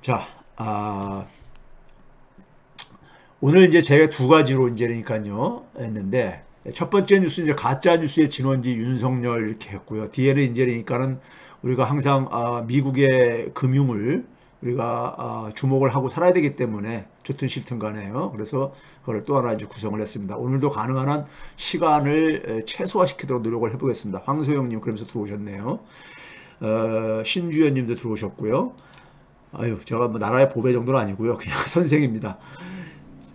자, 오늘 이제 제가 두 가지로 이제니까요 했는데, 첫 번째 뉴스 이제 가짜 뉴스의 진원지 윤석열 이렇게 했고요. 뒤에는 이제니까는 우리가 항상 미국의 금융을 우리가 주목을 하고 살아야 되기 때문에 좋든 싫든 간에요. 그래서 그걸 또 하나 이제 구성을 했습니다. 오늘도 가능한 한 시간을 최소화시키도록 노력을 해보겠습니다. 황소영님 그러면서 들어오셨네요. 신주연님도 들어오셨고요. 아유, 제가 뭐 나라의 보배 정도는 아니고요. 그냥 선생입니다.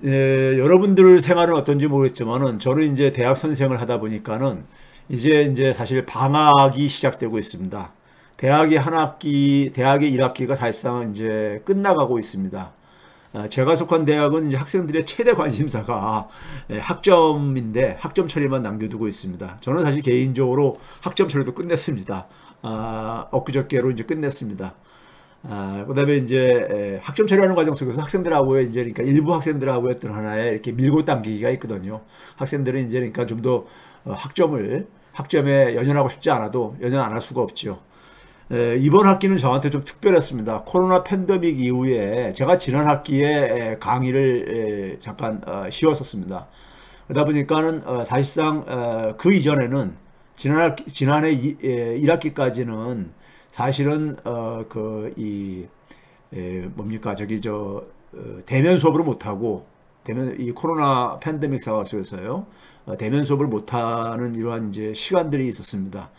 여러분들 생활은 어떤지 모르겠지만은 저는 이제 대학 선생을 하다 보니까는 이제 사실 방학이 시작되고 있습니다. 대학의 한 학기, 대학의 1학기가 사실상 이제 끝나가고 있습니다. 제가 속한 대학은 이제 학생들의 최대 관심사가 학점인데 학점 처리만 남겨두고 있습니다. 저는 사실 개인적으로 학점 처리도 끝냈습니다. 엊그저께로 이제 끝냈습니다. 그다음에 이제 학점 처리하는 과정 속에서 학생들하고의 이제 그러니까 일부 학생들하고의 어떤 하나의 이렇게 밀고 당기기가 있거든요. 학생들은 이제 그러니까 좀 더 학점에 연연하고 싶지 않아도 연연 안 할 수가 없죠. 이번 학기는 저한테 좀 특별했습니다. 코로나 팬데믹 이후에 제가 지난 학기에 강의를 잠깐 쉬었었습니다. 그러다 보니까는 사실상 그 이전에는 지난해 1학기까지는 사실은 뭡니까 저기 대면 수업을 못 하고 대면 이 코로나 팬데믹 상황 속에서요 대면 수업을 못 하는 이러한 이제 시간들이 있었습니다.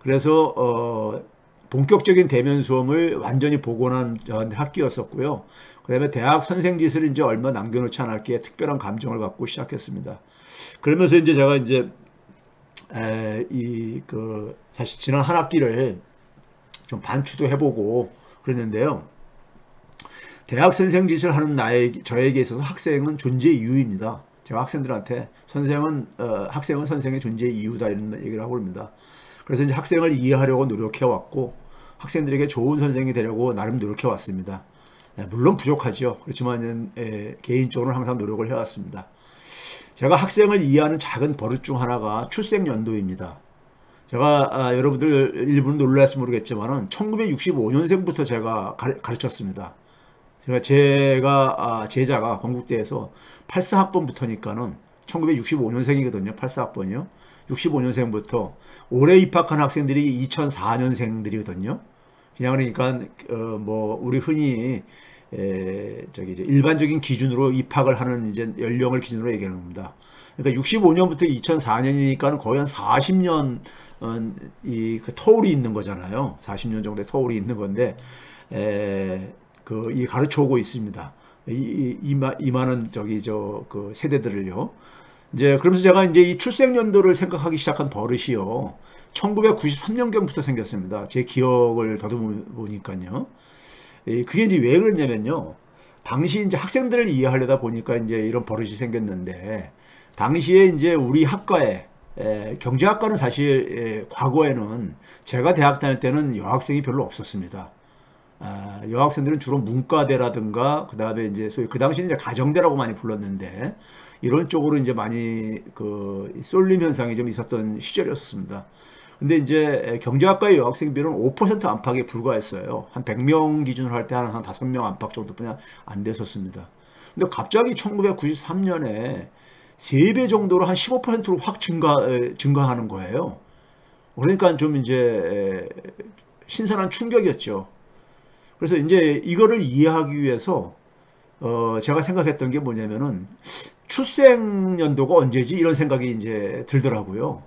그래서 본격적인 대면 수업을 완전히 복원한 학기였었고요. 그다음에 대학 선생짓을 이제 얼마 남겨놓지 않았기에 특별한 감정을 갖고 시작했습니다. 그러면서 이제 제가 이제 사실 지난 한 학기를 좀 반추도 해보고 그랬는데요. 대학 선생 짓을 하는 저에게 있어서 학생은 존재 이유입니다. 제가 학생들한테 학생은 선생의 존재 이유다 이런 얘기를 하고 그럽니다. 그래서 이제 학생을 이해하려고 노력해 왔고 학생들에게 좋은 선생이 되려고 나름 노력해 왔습니다. 물론 부족하죠. 그렇지만 개인적으로 항상 노력을 해왔습니다. 제가 학생을 이해하는 작은 버릇 중 하나가 출생 연도입니다. 제가 여러분들 일부는 놀랄지 모르겠지만은 1965년생부터 제가 가르쳤습니다. 제자가 건국대에서 84학번부터니까는 1965년생이거든요. 84학번이요. 65년생부터 올해 입학한 학생들이 2004년생들이거든요. 그냥 그러니까 뭐 우리 흔히 이제 일반적인 기준으로 입학을 하는 이제 연령을 기준으로 얘기하는 겁니다. 그러니까 65년부터 2004년이니까 거의 한 40년 그 터울이 있는 거잖아요. 40년 정도의 터울이 있는 건데 이 가르쳐 오고 있습니다. 이 많은 그 세대들을요. 이제 그러면서 제가 이제 이 출생 연도를 생각하기 시작한 버릇이요. 1993년경부터 생겼습니다. 제 기억을 더듬어 보니까요. 그게 이제 왜 그랬냐면요. 당시 이제 학생들을 이해하려다 보니까 이제 이런 버릇이 생겼는데, 당시에 이제 우리 학과에, 경제학과는 사실, 과거에는 제가 대학 다닐 때는 여학생이 별로 없었습니다. 여학생들은 주로 문과대라든가, 그 다음에 이제 소위 그 당시에 이제 가정대라고 많이 불렀는데, 이런 쪽으로 이제 많이 쏠림 현상이 좀 있었던 시절이었습니다. 근데 이제 경제학과의 여학생 비율은 5% 안팎에 불과했어요. 한 100명 기준으로 할 때 한 5명 안팎 정도뿐이 안 됐었습니다. 근데 갑자기 1993년에 3배 정도로 한 15%로 확 증가하는 거예요. 그러니까 좀 이제 신선한 충격이었죠. 그래서 이제 이거를 이해하기 위해서 제가 생각했던 게 뭐냐면은 출생 연도가 언제지? 이런 생각이 이제 들더라고요.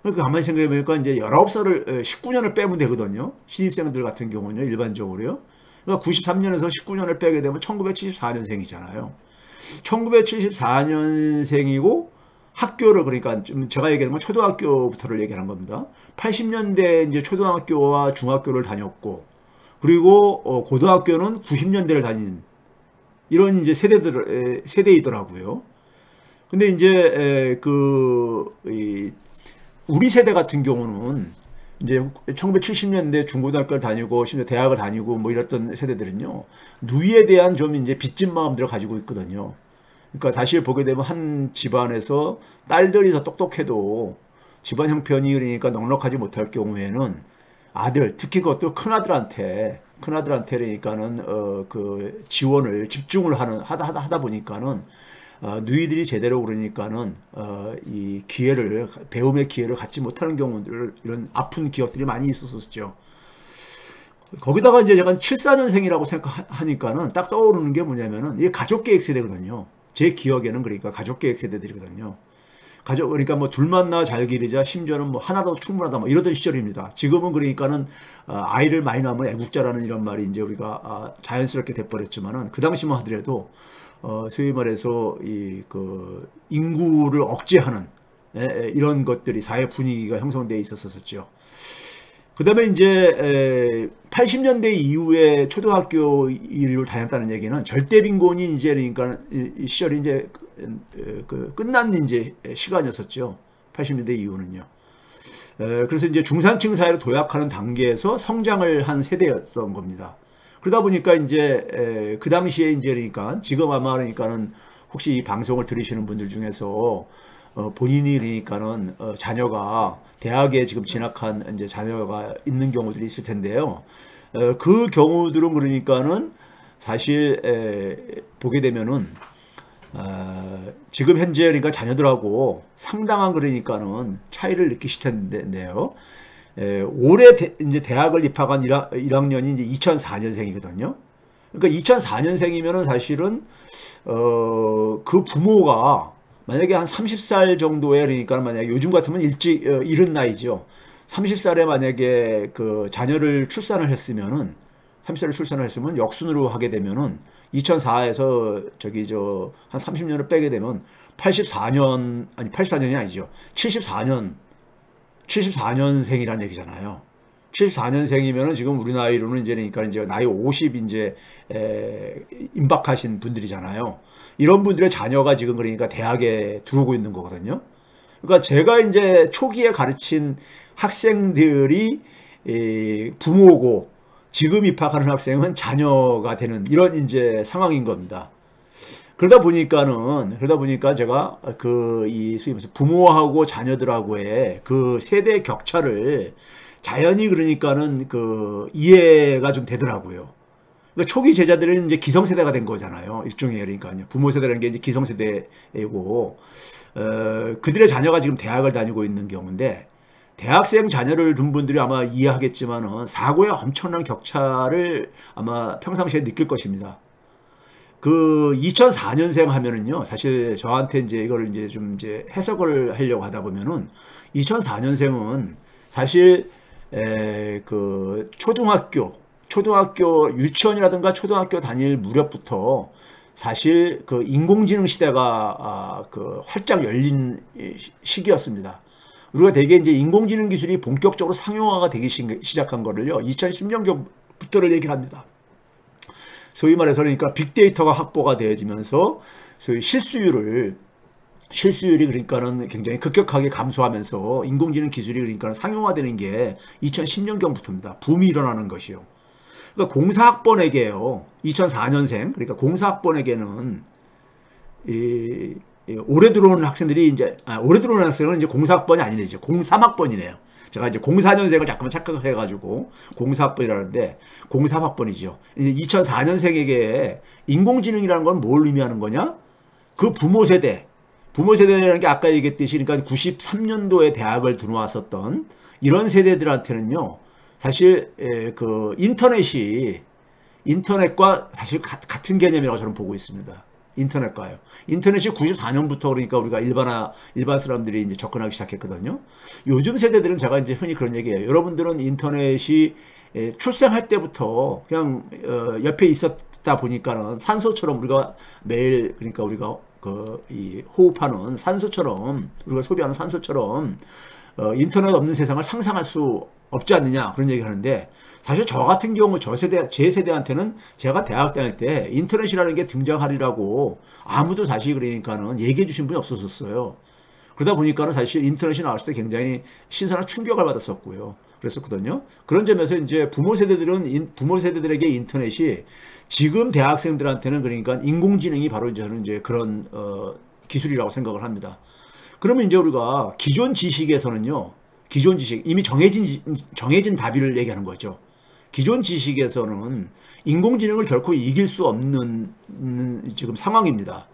그러니까 가만히 생각해 보니까 이제 19살을 19년을 빼면 되거든요. 신입생들 같은 경우는요, 일반적으로요. 그러니까 93년에서 19년을 빼게 되면 1974년생이잖아요. 1974년생이고 학교를 그러니까 좀 제가 얘기하는 건 초등학교부터를 얘기하는 겁니다. 80년대 이제 초등학교와 중학교를 다녔고 그리고 고등학교는 90년대를 다닌 이런 이제 세대이더라고요. 근데 이제 우리 세대 같은 경우는 이제 1970년대 중고등학교를 다니고 심지어 대학을 다니고 뭐 이랬던 세대들은요. 누이에 대한 좀 이제 빚진 마음들을 가지고 있거든요. 그러니까 사실 보게 되면 한 집안에서 딸들이 더 똑똑해도 집안 형편이 그러니까 넉넉하지 못할 경우에는 아들, 특히 그것도 큰아들한테 큰아들한테 그러니까는 그 지원을 집중을 하다 보니까는 누이들이 제대로 그러니까는 이 기회를 배움의 기회를 갖지 못하는 경우들 이런 아픈 기억들이 많이 있었었죠. 거기다가 이제 제가 74년생이라고 생각하니까는 딱 떠오르는 게 뭐냐면은 이게 가족계획 세대거든요. 제 기억에는 그러니까 가족계획 세대들이거든요. 그러니까 뭐 둘 만나 잘 기르자 심지어는 뭐 하나도 충분하다 뭐 이러던 시절입니다. 지금은 그러니까는 아이를 많이 낳으면 애국자라는 이런 말이 이제 우리가 자연스럽게 돼버렸지만은 그 당시만 하더라도 소위 말해서 이 그 인구를 억제하는 이런 것들이 사회 분위기가 형성되어 있었었죠. 그 다음에 이제 80년대 이후에 초등학교 일을 다녔다는 얘기는 절대 빈곤이 이제 그러니까 이 시절이 이제 그 끝난 이제 시간이었었죠. 80년대 이후는요. 그래서 이제 중산층 사회로 도약하는 단계에서 성장을 한 세대였던 겁니다. 그러다 보니까 이제 그 당시에 이제 그러니까 지금 아마 그러니까는 혹시 이 방송을 들으시는 분들 중에서 본인이 그러니까는 자녀가 대학에 지금 진학한 이제 자녀가 있는 경우들이 있을 텐데요. 그 경우들은 그러니까는 사실 보게 되면은 지금 현재 그러니까 자녀들하고 상당한 그러니까는 차이를 느끼실 텐데요. 올해 이제 대학을 입학한 1학년이 이제 2004년생이거든요. 그러니까 2004년생이면은 사실은 그 부모가 만약에 한 30살 정도에 그러니까 만약에 요즘 같으면 일찍 이른 나이죠. 30살에 만약에 그 자녀를 출산을 했으면은 30살에 출산을 했으면 역순으로 하게 되면은 2004에서 저기 한 30년을 빼게 되면 84년 아니 84년이 아니죠. 74년생이라는 얘기잖아요. 74년생이면은 지금 우리 나이로는 이제 그러니까 이제 나이 50 이제 임박하신 분들이잖아요. 이런 분들의 자녀가 지금 그러니까 대학에 들어오고 있는 거거든요. 그러니까 제가 이제 초기에 가르친 학생들이 부모고 지금 입학하는 학생은 자녀가 되는 이런 이제 상황인 겁니다. 그러다 보니까 제가 이 부모하고 자녀들하고의 그 세대 격차를 자연히 그러니까는 그 이해가 좀 되더라고요. 그러니까 초기 제자들은 이제 기성세대가 된 거잖아요. 일종의 그러니까요. 부모 세대라는 게 이제 기성세대이고, 그들의 자녀가 지금 대학을 다니고 있는 경우인데, 대학생 자녀를 둔 분들이 아마 이해하겠지만은 사고의 엄청난 격차를 아마 평상시에 느낄 것입니다. 그 2004년생 하면은요, 사실 저한테 이제 이걸 이제 좀 이제 해석을 하려고 하다 보면은 2004년생은 사실 그 초등학교 유치원이라든가 초등학교 다닐 무렵부터 사실 그 인공지능 시대가 그 활짝 열린 시기였습니다. 우리가 대개 이제 인공지능 기술이 본격적으로 상용화가 되기 시작한 거를요 2010년경부터를 얘기를 합니다. 소위 말해서 그러니까 빅데이터가 확보가 되어지면서 소위 실수율이 그러니까는 굉장히 급격하게 감소하면서 인공지능 기술이 그러니까 상용화되는 게 2010년경부터입니다. 붐이 일어나는 것이요. 그러니까 공사학번에게요. 2004년생 그러니까 공사학번에게는 올해 들어오는 학생들이 이제 올해 들어오는 학생은 이제 공사학번이 아니네 이제 03학번이네요. 제가 이제 04년생을 잠깐만 착각해가지고 공사학번이라는데 03학번이죠. 2004년생에게 인공지능이라는 건 뭘 의미하는 거냐? 그 부모 세대라는 게 아까 얘기했듯이 그러니까 93년도에 대학을 들어왔었던 이런 세대들한테는요. 사실 그 인터넷과 사실 같은 개념이라고 저는 보고 있습니다. 인터넷과요. 인터넷이 94년부터 그러니까 우리가 일반 사람들이 이제 접근하기 시작했거든요. 요즘 세대들은 제가 이제 흔히 그런 얘기해요. 여러분들은 인터넷이 출생할 때부터 그냥 옆에 있었다 보니까는 산소처럼 우리가 매일 그러니까 우리가 이 호흡하는 산소처럼 우리가 소비하는 산소처럼 인터넷 없는 세상을 상상할 수 없지 않느냐 그런 얘기를 하는데 사실 저 같은 경우 제 세대한테는 제가 대학 다닐 때 인터넷이라는 게 등장하리라고 아무도 사실 그러니까는 얘기해 주신 분이 없었어요. 그러다 보니까는 사실 인터넷이 나왔을 때 굉장히 신선한 충격을 받았었고요. 그랬었거든요. 그런 점에서 이제 부모 세대들에게 인터넷이 지금 대학생들한테는 그러니까 인공지능이 바로 저는 이제 그런 기술이라고 생각을 합니다. 그러면 이제 우리가 기존 지식에서는요, 이미 정해진 답을 얘기하는 거죠. 기존 지식에서는 인공지능을 결코 이길 수 없는 지금 상황입니다.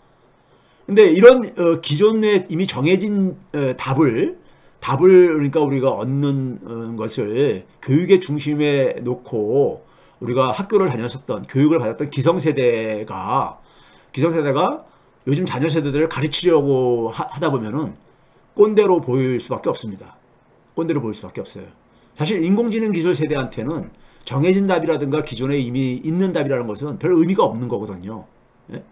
근데 이런 기존에 이미 정해진 답을 그러니까 우리가 얻는 것을 교육의 중심에 놓고 우리가 학교를 다녔었던 교육을 받았던 기성세대가 요즘 자녀 세대들을 가르치려고 하다 보면은 꼰대로 보일 수밖에 없습니다. 꼰대로 보일 수밖에 없어요. 사실 인공지능 기술 세대한테는 정해진 답이라든가 기존에 이미 있는 답이라는 것은 별 의미가 없는 거거든요. 예?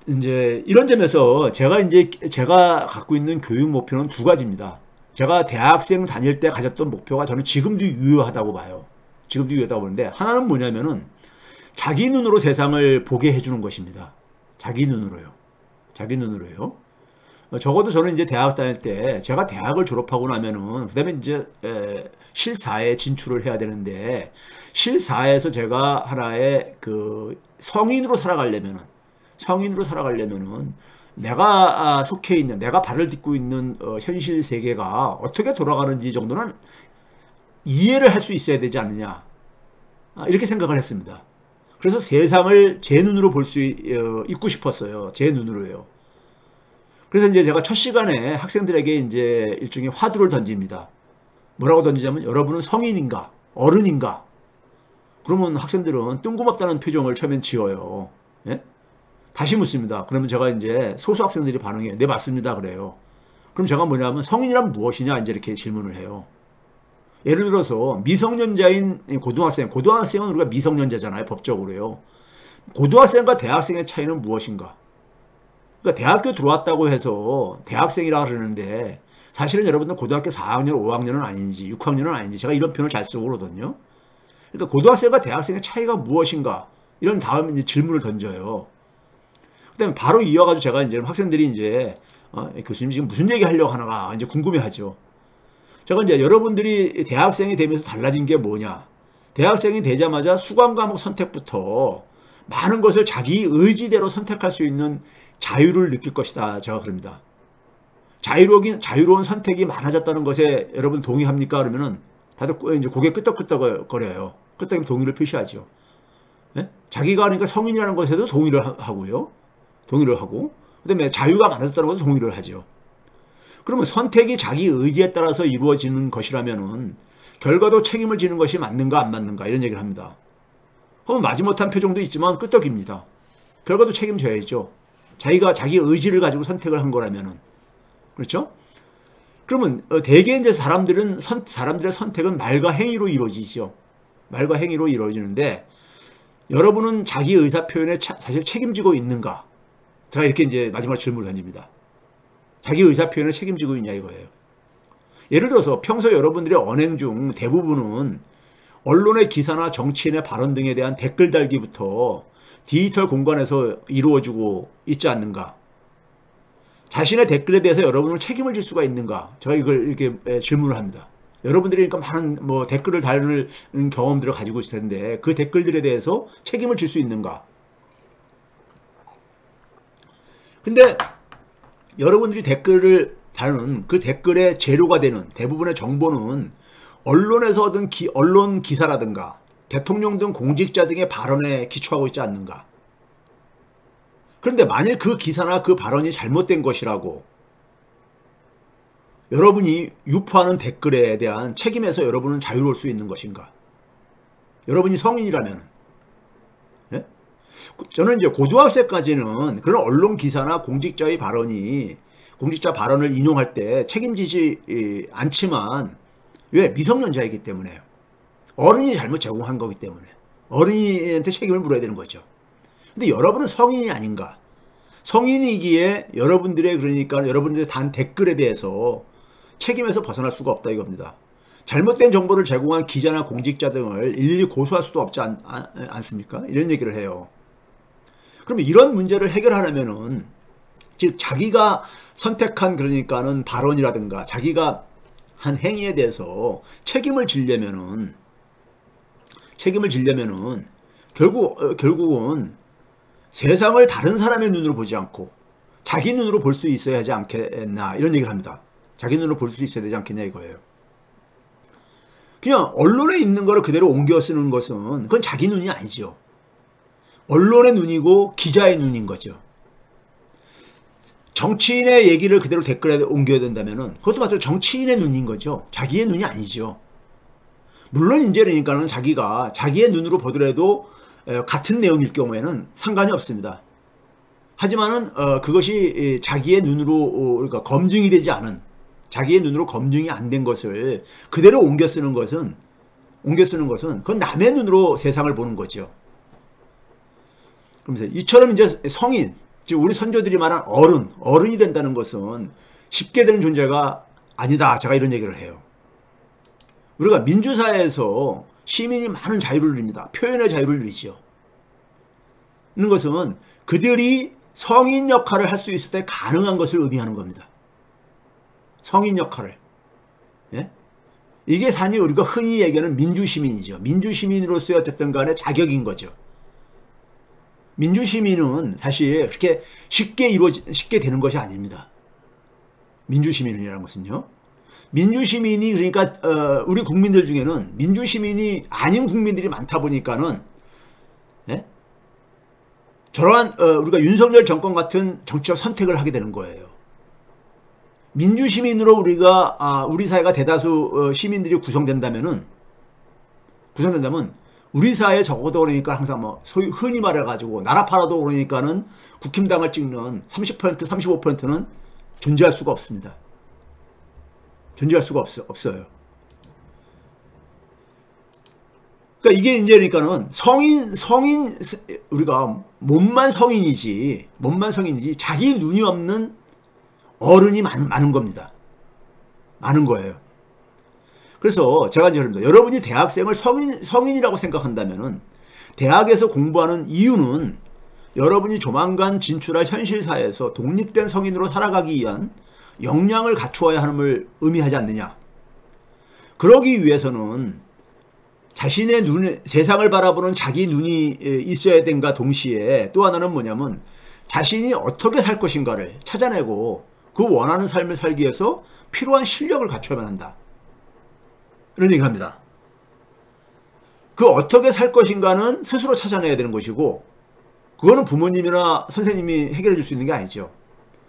이제 이런 점에서 제가 갖고 있는 교육 목표는 두 가지입니다. 제가 대학생 다닐 때 가졌던 목표가 저는 지금도 유효하다고 봐요. 지금도 유효하다고 보는데, 하나는 뭐냐면은 자기 눈으로 세상을 보게 해주는 것입니다. 자기 눈으로요. 자기 눈으로요. 적어도 저는 이제 대학 다닐 때 제가 대학을 졸업하고 나면은 그다음에 이제 실사에 진출을 해야 되는데, 실사에서 제가 하나의 그 성인으로 살아가려면은 내가 속해 있는, 내가 발을 딛고 있는 현실 세계가 어떻게 돌아가는지 정도는 이해를 할 수 있어야 되지 않느냐, 이렇게 생각을 했습니다. 그래서 세상을 제 눈으로 볼 수 있고 싶었어요. 제 눈으로요. 그래서 이제 제가 첫 시간에 학생들에게 이제 일종의 화두를 던집니다. 뭐라고 던지냐면, 여러분은 성인인가 어른인가? 그러면 학생들은 뜬금없다는 표정을 처음엔 지어요. 예? 다시 묻습니다. 그러면 제가 이제 소수 학생들이 반응해요. 네, 맞습니다. 그래요. 그럼 제가 뭐냐면, 성인이란 무엇이냐, 이제 이렇게 질문을 해요. 예를 들어서 미성년자인 고등학생은 우리가 미성년자잖아요, 법적으로요. 고등학생과 대학생의 차이는 무엇인가? 그러니까 대학교 들어왔다고 해서 대학생이라 그러는데, 사실은 여러분들 고등학교 4학년, 5학년은 아닌지 6학년은 아닌지, 제가 이런 표현을 잘 쓰고 그러거든요. 그러니까 고등학생과 대학생의 차이가 무엇인가, 이런 다음 이제 질문을 던져요. 그다음에 바로 이어가지고 제가 이제 학생들이 이제 교수님 지금 무슨 얘기 하려고 하나 이제 궁금해하죠. 제가 이제 여러분들이 대학생이 되면서 달라진 게 뭐냐? 대학생이 되자마자 수강 과목 선택부터 많은 것을 자기 의지대로 선택할 수 있는 자유를 느낄 것이다. 제가 그럽니다. 자유로운 선택이 많아졌다는 것에 여러분 동의합니까? 그러면은 다들 이제 고개 끄덕끄덕거려요. 끄덕이면 동의를 표시하죠. 네? 자기가 그러니까 성인이라는 것에도 동의를 하고요. 동의를 하고, 그다음에 자유가 많아졌다는 것도 동의를 하죠. 그러면 선택이 자기 의지에 따라서 이루어지는 것이라면은 결과도 책임을 지는 것이 맞는가 안 맞는가, 이런 얘기를 합니다. 그러면 마지못한 표정도 있지만 끄떡입니다. 결과도 책임져야죠. 자기가 자기 의지를 가지고 선택을 한 거라면은. 그렇죠? 그러면 대개 이제 사람들의 선택은 말과 행위로 이루어지죠. 말과 행위로 이루어지는데, 여러분은 자기 의사 표현에 사실 책임지고 있는가? 제가 이렇게 이제 마지막 질문을 던집니다. 자기 의사 표현을 책임지고 있냐, 이거예요. 예를 들어서 평소 여러분들의 언행 중 대부분은 언론의 기사나 정치인의 발언 등에 대한 댓글 달기부터 디지털 공간에서 이루어지고 있지 않는가? 자신의 댓글에 대해서 여러분은 책임을 질 수가 있는가? 제가 이걸 이렇게 질문을 합니다. 여러분들이 그러니까 많은 댓글을 달는 경험들을 가지고 있을 텐데, 그 댓글들에 대해서 책임을 질 수 있는가? 근데 여러분들이 댓글을 다루는 그 댓글의 재료가 되는 대부분의 정보는 언론에서 얻은 언론 기사라든가 대통령 등 공직자 등의 발언에 기초하고 있지 않는가? 그런데 만일 그 기사나 그 발언이 잘못된 것이라고 여러분이 유포하는 댓글에 대한 책임에서 여러분은 자유로울 수 있는 것인가? 여러분이 성인이라면, 예? 저는 이제 고등학생까지는 그런 언론 기사나 공직자 발언을 인용할 때 책임지지 않지만, 왜? 미성년자이기 때문에요. 어른이 잘못 제공한 거기 때문에 어른한테 책임을 물어야 되는 거죠. 근데 여러분은 성인이 아닌가? 성인이기에 여러분들의 단 댓글에 대해서 책임에서 벗어날 수가 없다, 이겁니다. 잘못된 정보를 제공한 기자나 공직자 등을 일일이 고소할 수도 없지 않습니까? 이런 얘기를 해요. 그러면 이런 문제를 해결하려면은, 즉 자기가 선택한 그러니까는 발언이라든가 자기가 한 행위에 대해서 책임을 지려면은 결국은 세상을 다른 사람의 눈으로 보지 않고 자기 눈으로 볼 수 있어야 하지 않겠나, 이런 얘기를 합니다. 자기 눈으로 볼 수 있어야 되지 않겠냐, 이거예요. 그냥 언론에 있는 거를 그대로 옮겨 쓰는 것은 그건 자기 눈이 아니죠. 언론의 눈이고 기자의 눈인 거죠. 정치인의 얘기를 그대로 댓글에 옮겨야 된다면은 그것도 마찬가지로 정치인의 눈인 거죠. 자기의 눈이 아니죠. 물론 이제 그러니까는 자기가 자기의 눈으로 보더라도 같은 내용일 경우에는 상관이 없습니다. 하지만은 그것이 자기의 눈으로 그러니까 검증이 되지 않은 자기의 눈으로 검증이 안 된 것을 그대로 옮겨 쓰는 것은 그건 남의 눈으로 세상을 보는 거죠. 그러면서 이처럼 이제 성인, 즉 우리 선조들이 말한 어른이 된다는 것은 쉽게 되는 존재가 아니다. 제가 이런 얘기를 해요. 우리가 민주사회에서 시민이 많은 자유를 누립니다. 표현의 자유를 누리죠. 는 것은 그들이 성인 역할을 할 수 있을 때 가능한 것을 의미하는 겁니다. 성인 역할을. 예? 이게 산이 우리가 흔히 얘기하는 민주시민이죠. 민주시민으로서의 어쨌든 간에 자격인 거죠. 민주시민은 사실 그렇게 쉽게 되는 것이 아닙니다. 민주시민이라는 것은요. 민주시민이 그러니까 우리 국민들 중에는 민주시민이 아닌 국민들이 많다 보니까는 예? 저러한 우리가 윤석열 정권 같은 정치적 선택을 하게 되는 거예요. 민주시민으로 우리 사회가 대다수 시민들이 구성된다면 우리 사회에 적어도 그러니까 항상 뭐 소위 흔히 말해가지고 나라 팔아도 그러니까는 국힘당을 찍는 30% 35%는 존재할 수가 없습니다. 존재할 수가 없어요. 그러니까 이게 이제 그러니까는 성인 우리가 몸만 성인이지 자기 눈이 없는 어른이 많은 겁니다. 많은 거예요. 그래서 제가 이제 그럽니다. 여러분이 대학생을 성인이라고 생각한다면은 대학에서 공부하는 이유는 여러분이 조만간 진출할 현실사회에서 독립된 성인으로 살아가기 위한 역량을 갖추어야 함을 의미하지 않느냐. 그러기 위해서는 자신의 눈에 세상을 바라보는 자기 눈이 있어야 된가 동시에 또 하나는 뭐냐면 자신이 어떻게 살 것인가를 찾아내고 그 원하는 삶을 살기 위해서 필요한 실력을 갖춰야만 한다. 이런 얘기를 합니다. 그 어떻게 살 것인가는 스스로 찾아내야 되는 것이고 그거는 부모님이나 선생님이 해결해 줄 수 있는 게 아니죠.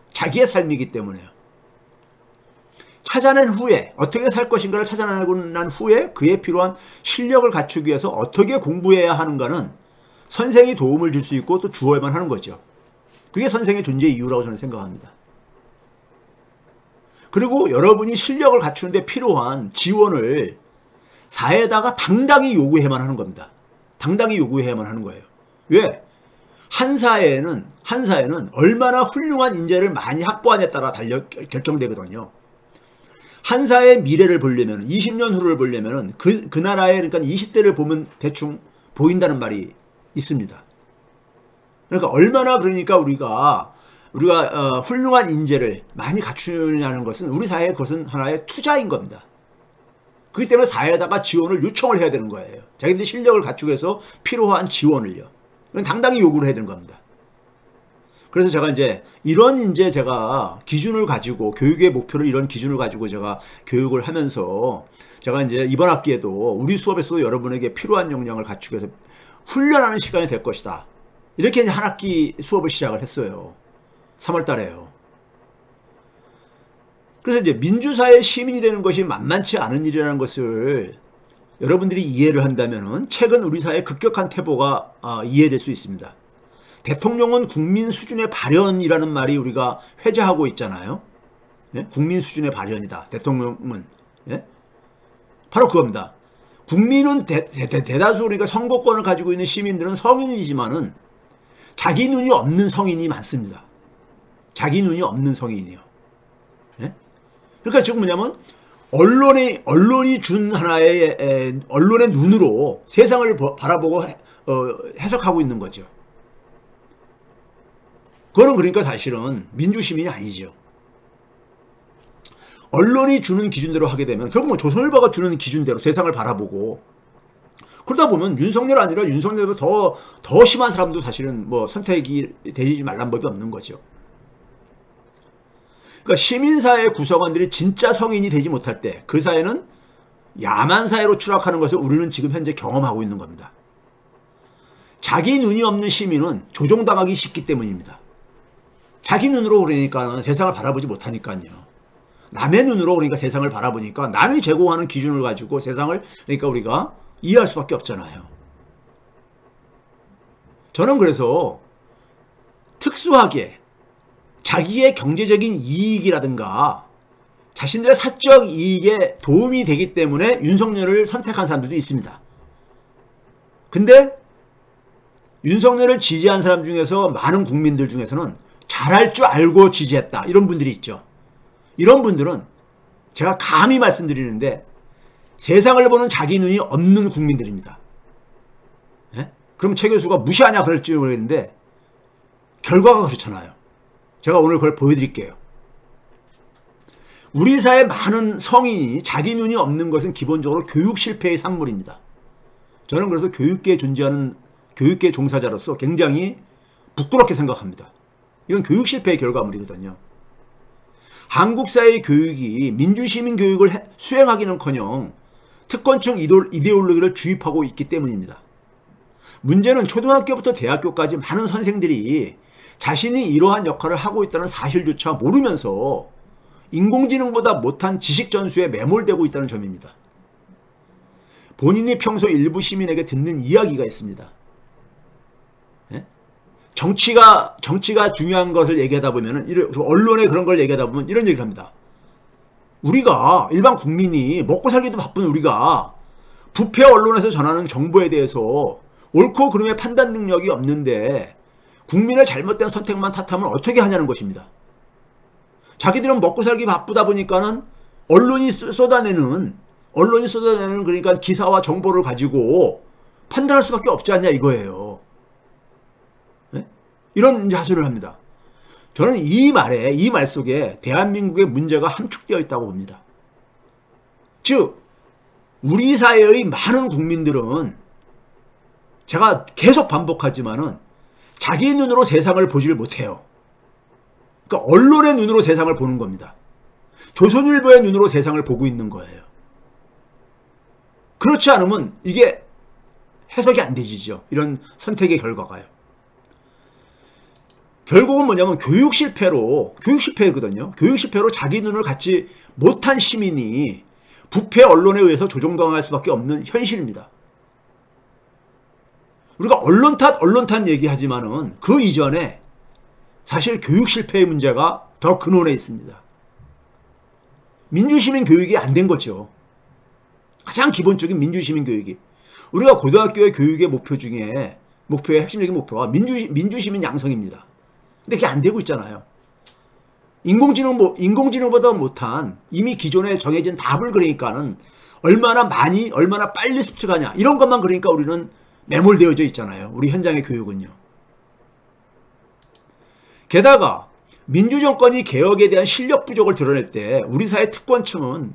자기의 삶이기 때문에요. 찾아낸 후에 어떻게 살 것인가를 찾아내고 난 후에 그에 필요한 실력을 갖추기 위해서 어떻게 공부해야 하는가는 선생이 도움을 줄 수 있고 또 주어야만 하는 거죠. 그게 선생의 존재 이유라고 저는 생각합니다. 그리고 여러분이 실력을 갖추는데 필요한 지원을 사회에다가 당당히 요구해야만 하는 겁니다. 당당히 요구해야만 하는 거예요. 왜? 한 사회에는 얼마나 훌륭한 인재를 많이 확보하냐에 따라 결정되거든요. 한 사회의 미래를 보려면 20년 후를 보려면 그 나라의 그러니까 20대를 보면 대충 보인다는 말이 있습니다. 그러니까 얼마나 그러니까 우리가 훌륭한 인재를 많이 갖추냐는 것은 우리 사회의 그것은 하나의 투자인 겁니다. 그렇기 때문에 사회에다가 지원을 요청을 해야 되는 거예요. 자기들이 실력을 갖추기 위해서 필요한 지원을요. 당당히 요구를 해야 되는 겁니다. 그래서 제가 이제 제가 기준을 가지고 교육의 목표를 이런 기준을 가지고 제가 교육을 하면서 제가 이제 이번 학기에도 우리 수업에서도 여러분에게 필요한 역량을 갖추기 위해서 훈련하는 시간이 될 것이다. 이렇게 이제 한 학기 수업을 시작을 했어요. 3월 달에요. 그래서 이제 민주사회 시민이 되는 것이 만만치 않은 일이라는 것을 여러분들이 이해를 한다면은 최근 우리 사회의 급격한 태보가 이해될 수 있습니다. 대통령은 국민 수준의 발현이라는 말이 우리가 회자하고 있잖아요. 예? 국민 수준의 발현이다. 대통령은. 예? 바로 그겁니다. 국민은 대다수 우리가 선거권을 가지고 있는 시민들은 성인이지만은 자기 눈이 없는 성인이 많습니다. 자기 눈이 없는 성인이요. 예? 그러니까 지금 뭐냐면 언론이 준 하나의 언론의 눈으로 세상을 바라보고 해석하고 있는 거죠. 그거는 그러니까 사실은 민주시민이 아니죠. 언론이 주는 기준대로 하게 되면 결국은 조선일보가 주는 기준대로 세상을 바라보고 그러다 보면 윤석열 아니라 윤석열보다 더 심한 사람도 사실은 뭐 선택이 되지 말란 법이 없는 거죠. 그러니까 시민사회 구성원들이 진짜 성인이 되지 못할 때 그 사회는 야만 사회로 추락하는 것을 우리는 지금 현재 경험하고 있는 겁니다. 자기 눈이 없는 시민은 조종당하기 쉽기 때문입니다. 자기 눈으로 그러니까 세상을 바라보지 못하니까요. 남의 눈으로 그러니까 세상을 바라보니까 남이 제공하는 기준을 가지고 세상을 그러니까 우리가 이해할 수밖에 없잖아요. 저는 그래서 특수하게 자기의 경제적인 이익이라든가 자신들의 사적 이익에 도움이 되기 때문에 윤석열을 선택한 사람들도 있습니다. 근데 윤석열을 지지한 사람 중에서 많은 국민들 중에서는 잘할 줄 알고 지지했다 이런 분들이 있죠. 이런 분들은 제가 감히 말씀드리는데 세상을 보는 자기 눈이 없는 국민들입니다. 예? 그럼 최 교수가 무시하냐 그럴지 모르겠는데 결과가 그렇잖아요. 제가 오늘 그걸 보여드릴게요. 우리 사회 많은 성인이 자기 눈이 없는 것은 기본적으로 교육 실패의 산물입니다. 저는 그래서 교육계에 존재하는 교육계 종사자로서 굉장히 부끄럽게 생각합니다. 이건 교육 실패의 결과물이거든요. 한국 사회의 교육이 민주시민 교육을 수행하기는커녕 특권층 이데올로기를 주입하고 있기 때문입니다. 문제는 초등학교부터 대학교까지 많은 선생들이 자신이 이러한 역할을 하고 있다는 사실조차 모르면서 인공지능보다 못한 지식 전수에 매몰되고 있다는 점입니다. 본인이 평소 일부 시민에게 듣는 이야기가 있습니다. 예? 정치가 중요한 것을 얘기하다 보면은 언론에 그런 걸 얘기하다 보면 이런 얘기를 합니다. 우리가 일반 국민이 먹고 살기도 바쁜 우리가 부패 언론에서 전하는 정보에 대해서 옳고 그름의 판단 능력이 없는데 국민의 잘못된 선택만 탓하면 어떻게 하냐는 것입니다. 자기들은 먹고 살기 바쁘다 보니까는 언론이 쏟아내는 그러니까 기사와 정보를 가지고 판단할 수밖에 없지 않냐 이거예요. 네? 이런 이제 하소연을 합니다. 저는 이 말 속에 대한민국의 문제가 함축되어 있다고 봅니다. 즉 우리 사회의 많은 국민들은 제가 계속 반복하지만은 자기 눈으로 세상을 보지를 못해요. 그러니까 언론의 눈으로 세상을 보는 겁니다. 조선일보의 눈으로 세상을 보고 있는 거예요. 그렇지 않으면 이게 해석이 안 되지죠. 이런 선택의 결과가요. 결국은 뭐냐면 교육 실패거든요. 교육 실패로 자기 눈을 갖지 못한 시민이 부패 언론에 의해서 조종당할 수밖에 없는 현실입니다. 우리가 언론 탓 얘기하지만은 그 이전에 사실 교육 실패의 문제가 더 근원에 있습니다. 민주시민 교육이 안 된 거죠. 가장 기본적인 민주시민 교육이. 우리가 고등학교의 교육의 목표의 핵심적인 목표가 민주시민 양성입니다. 근데 그게 안 되고 있잖아요. 인공지능보다 못한 이미 기존에 정해진 답을 그러니까는 얼마나 빨리 습득하냐 이런 것만 그러니까 우리는 매몰되어져 있잖아요. 우리 현장의 교육은요. 게다가 민주정권이 개혁에 대한 실력 부족을 드러낼 때 우리 사회 특권층은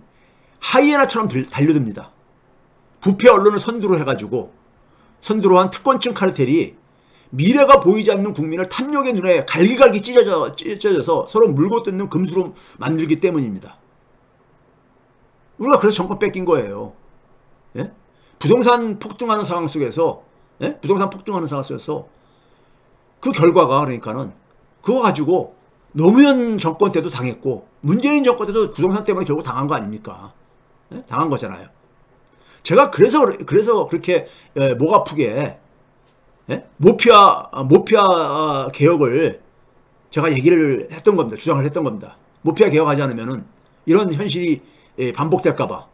하이에나처럼 달려듭니다. 부패 언론을 선두로 한 특권층 카르텔이 미래가 보이지 않는 국민을 탐욕의 눈에 갈기갈기 찢어져서 서로 물고 뜯는 금수로 만들기 때문입니다. 우리가 그래서 정권 뺏긴 거예요. 예? 부동산 폭등하는 상황 속에서 그 결과가 그러니까는 그거 가지고 노무현 정권 때도 당했고 문재인 정권 때도 부동산 때문에 결국 당한 거 아닙니까? 예? 당한 거잖아요. 제가 그래서 그렇게 목 아프게 예? 모피아 개혁을 제가 얘기를 했던 겁니다. 주장을 했던 겁니다. 모피아 개혁하지 않으면은 이런 현실이 반복될까봐.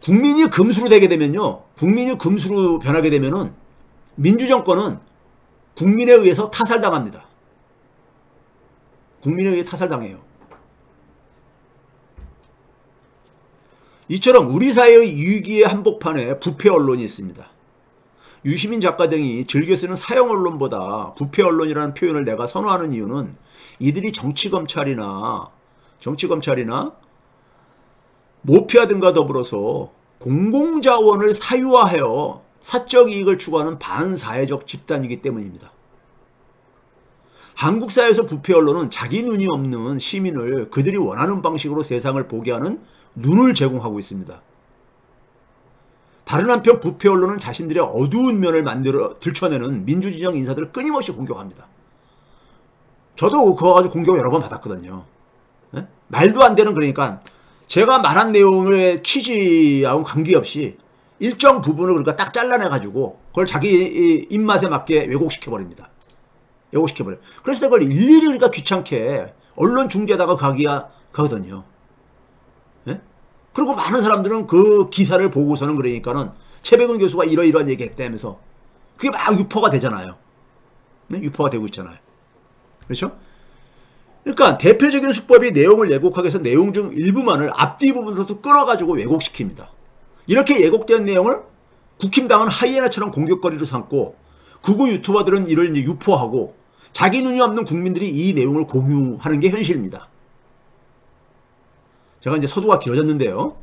국민이 금수로 되게 되면요. 국민이 금수로 변하게 되면은 민주정권은 국민에 의해서 타살당합니다. 국민에 의해 타살당해요. 이처럼 우리 사회의 위기의 한복판에 부패 언론이 있습니다. 유시민 작가 등이 즐겨 쓰는 사형 언론보다 부패 언론이라는 표현을 내가 선호하는 이유는 이들이 정치검찰이나 모피아 등과 더불어서 공공자원을 사유화하여 사적 이익을 추구하는 반사회적 집단이기 때문입니다. 한국 사회에서 부패 언론은 자기 눈이 없는 시민을 그들이 원하는 방식으로 세상을 보게 하는 눈을 제공하고 있습니다. 다른 한편 부패 언론은 자신들의 어두운 면을 만들어 들춰내는 민주진영 인사들을 끊임없이 공격합니다. 저도 그거 가지고 공격 여러 번 받았거든요. 네? 말도 안 되는, 그러니까 제가 말한 내용의 취지하고는 관계없이 일정 부분을 그러니까 딱 잘라내가지고 그걸 자기 입맛에 맞게 왜곡시켜버립니다. 왜곡시켜버려요. 그래서 그걸 일일이 그러니까 귀찮게 언론 중재다가 가거든요. 네? 그리고 많은 사람들은 그 기사를 보고서는 그러니까는 최백은 교수가 이러이러한 얘기 했다면서 그게 막 유포가 되잖아요. 네? 유포가 되고 있잖아요. 그렇죠? 그러니까 대표적인 수법이 내용을 왜곡하기 위해서 내용 중 일부만을 앞뒤 부분에서 끊어가지고 왜곡시킵니다. 이렇게 왜곡된 내용을 국힘당은 하이에나처럼 공격거리로 삼고 극우 유튜버들은 이를 이제 유포하고 자기 눈이 없는 국민들이 이 내용을 공유하는 게 현실입니다. 제가 이제 서두가 길어졌는데요.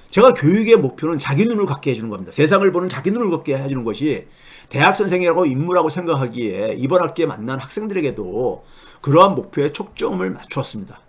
제가 교육의 목표는 자기 눈을 갖게 해주는 겁니다. 세상을 보는 자기 눈을 갖게 해주는 것이 대학 선생이라고 인물하고 생각하기에 이번 학기에 만난 학생들에게도 그러한 목표에 초점을 맞추었습니다.